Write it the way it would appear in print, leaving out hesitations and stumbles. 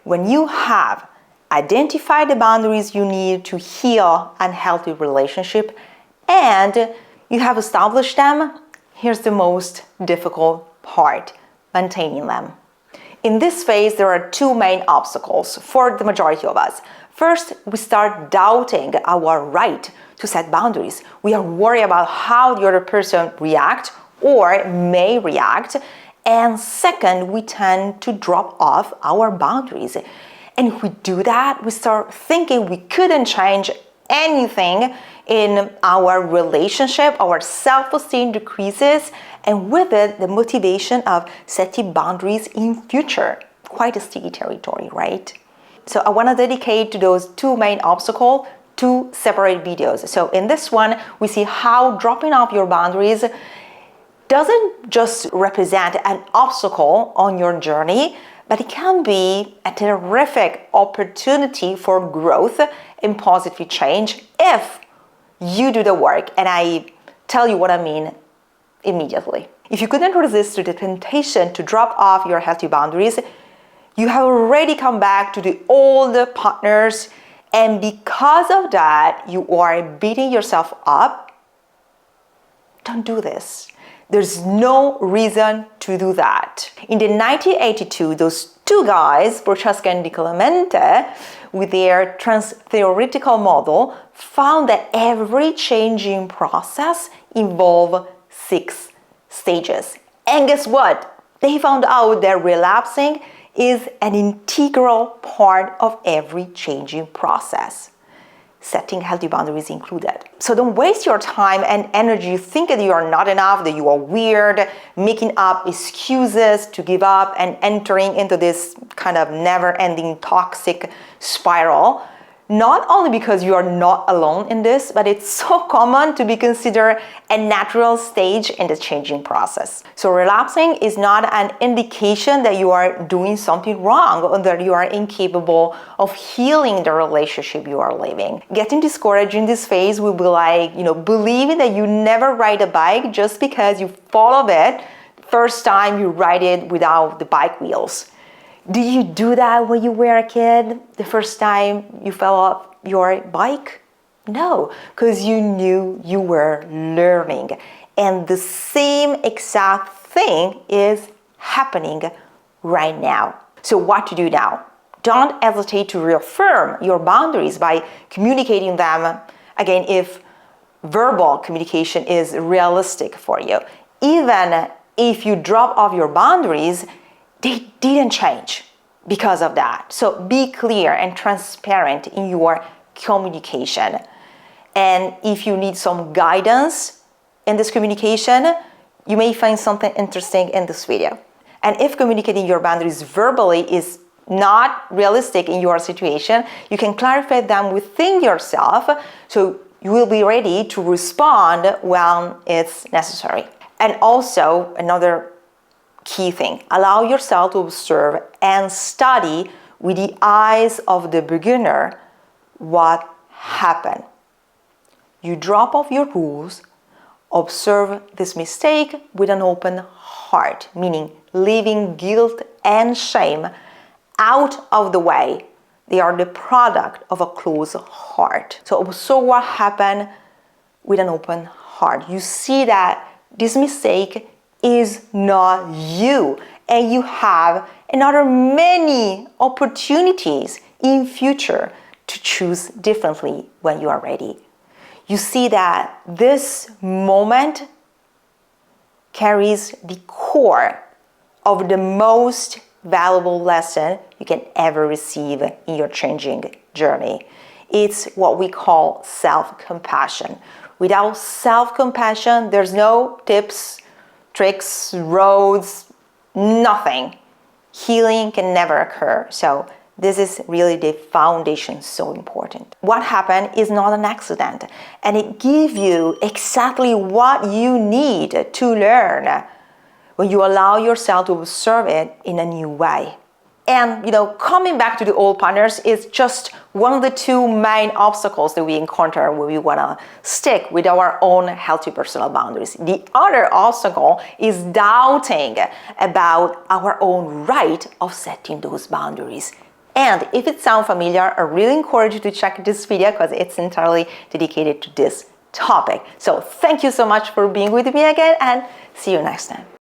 When you have identified the boundaries you need to heal unhealthy relationship and you have established them, here's the most difficult part: maintaining them. In this phase, there are two main obstacles for the majority of us. First, we start doubting our right to set boundaries. We are worried about how the other person reacts or may react. And second, we tend to drop off our boundaries. And if we do that, we start thinking we couldn't change anything in our relationship, our self-esteem decreases, and with it, the motivation of setting boundaries in future. Quite a sticky territory, right? So I want to dedicate to those two main obstacles two separate videos. So in this one, we see how dropping off your boundaries doesn't just represent an obstacle on your journey, but it can be a terrific opportunity for growth and positive change if you do the work. And I tell you what I mean immediately. If you couldn't resist the temptation to drop off your healthy boundaries, you have already come back to the old partners, and because of that, you are beating yourself up. Don't do this. There's no reason to do that. In the 1982, those two guys, Francesca and Di Clemente, with their trans-theoretical model, found that every changing process involves 6 stages. And guess what? They found out that relapsing is an integral part of every changing process, setting healthy boundaries included. So don't waste your time and energy thinking that you are not enough, that you are weird, making up excuses to give up and entering into this kind of never-ending toxic spiral. Not only because you are not alone in this, but it's so common to be considered a natural stage in the changing process. So relapsing is not an indication that you are doing something wrong or that you are incapable of healing the relationship you are living. Getting discouraged in this phase will be like, believing that you never ride a bike just because you fall off it first time you ride it without the bike wheels. Do you do that when you were a kid, the first time you fell off your bike? No, because you knew you were learning. And the same exact thing is happening right now. So what to do now? Don't hesitate to reaffirm your boundaries by communicating them, again, if verbal communication is realistic for you. Even if you drop off your boundaries, they didn't change because of that. So be clear and transparent in your communication. And if you need some guidance in this communication, you may find something interesting in this video. And if communicating your boundaries verbally is not realistic in your situation, you can clarify them within yourself so you will be ready to respond when it's necessary. And also, another key thing, allow yourself to observe and study with the eyes of the beginner what happened. You drop off your rules, observe this mistake with an open heart, meaning leaving guilt and shame out of the way. They are the product of a closed heart. So observe what happened with an open heart. You see that this mistake is not you, and you have another many opportunities in future to choose differently when you are ready. You see that this moment carries the core of the most valuable lesson you can ever receive in your changing journey. It's what we call self-compassion. Without self-compassion, there's no tips, tricks, roads, nothing. Healing can never occur. So this is really the foundation, so important. What happened is not an accident, and it gives you exactly what you need to learn when you allow yourself to observe it in a new way. And coming back to the old partners is just one of the two main obstacles that we encounter when we want to stick with our own healthy personal boundaries. The other obstacle is doubting about our own right of setting those boundaries. And if it sounds familiar, I really encourage you to check this video because it's entirely dedicated to this topic. So thank you so much for being with me again, and see you next time.